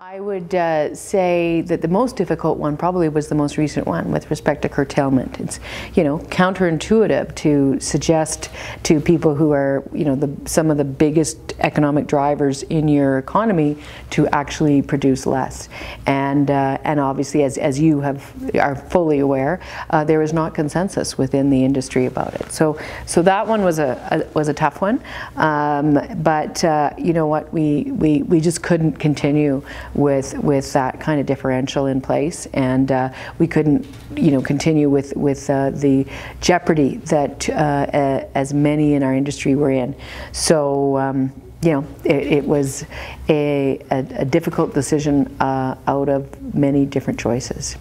I would say that the most difficult one probably was the most recent one with respect to curtailment. It's, counterintuitive to suggest to people who are, some of the biggest economic drivers in your economy to actually produce less. And obviously, as you are fully aware, there is not consensus within the industry about it. So that one was a tough one. But you know what, we just couldn't continue with that kind of differential in place, and we couldn't continue with the jeopardy that as many in our industry were in. So it was a difficult decision out of many different choices.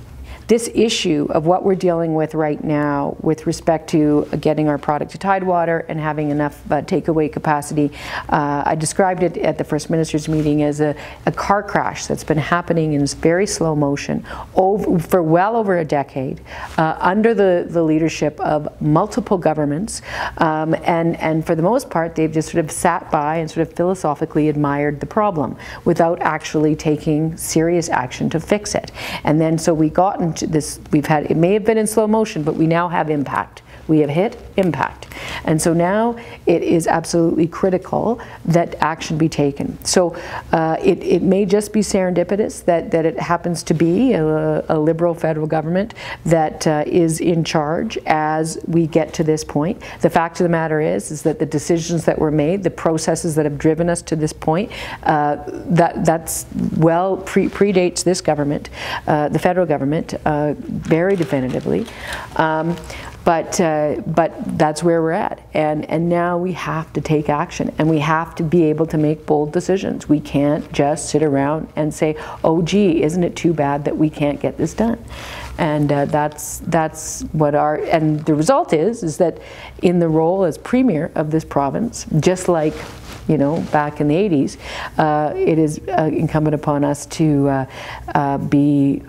This issue of what we're dealing with right now with respect to getting our product to Tidewater and having enough takeaway capacity, I described it at the First Minister's meeting as a car crash that's been happening in very slow motion for well over a decade under the leadership of multiple governments, and for the most part they've just sort of sat by and sort of philosophically admired the problem without actually taking serious action to fix it. And then so we got into this, it may have been in slow motion, but we now have impact. We have hit impact. And so now it is absolutely critical that action be taken. So it may just be serendipitous that it happens to be a Liberal federal government that is in charge as we get to this point. The fact of the matter is that the decisions that were made, the processes that have driven us to this point, that's predates this government, the federal government, very definitively. But that's where we're at, and now we have to take action, and we have to be able to make bold decisions. We can't just sit around and say, oh gee, isn't it too bad that we can't get this done? And that's what and the result is that in the role as Premier of this province, just like back in the 80s, it is incumbent upon us to be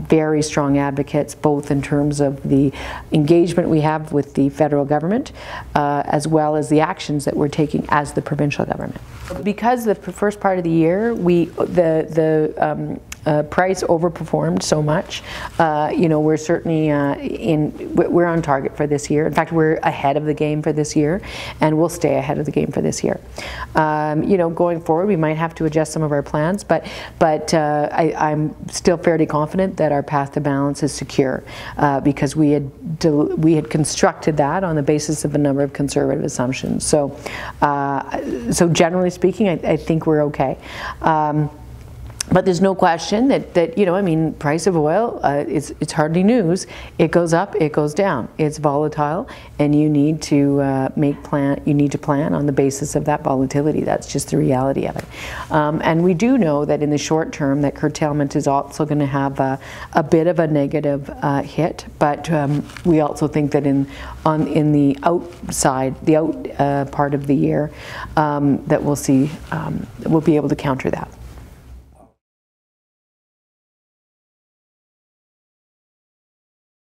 very strong advocates, both in terms of the engagement we have with the federal government, as well as the actions that we're taking as the provincial government. Because the first part of the year, the price overperformed so much, we're certainly we're on target for this year. In fact, we're ahead of the game for this year, and we'll stay ahead of the game for this year. Going forward, we might have to adjust some of our plans, but I'm still fairly confident that our path to balance is secure, because we had constructed that on the basis of a number of conservative assumptions. So generally speaking, I think we're okay. But there's no question that price of oil, it's hardly news. It goes up, it goes down. It's volatile, and you need to plan on the basis of that volatility. That's just the reality of it. And we do know that in the short term that curtailment is also going to have a bit of a negative hit, but we also think that in the out part of the year, that we'll be able to counter that.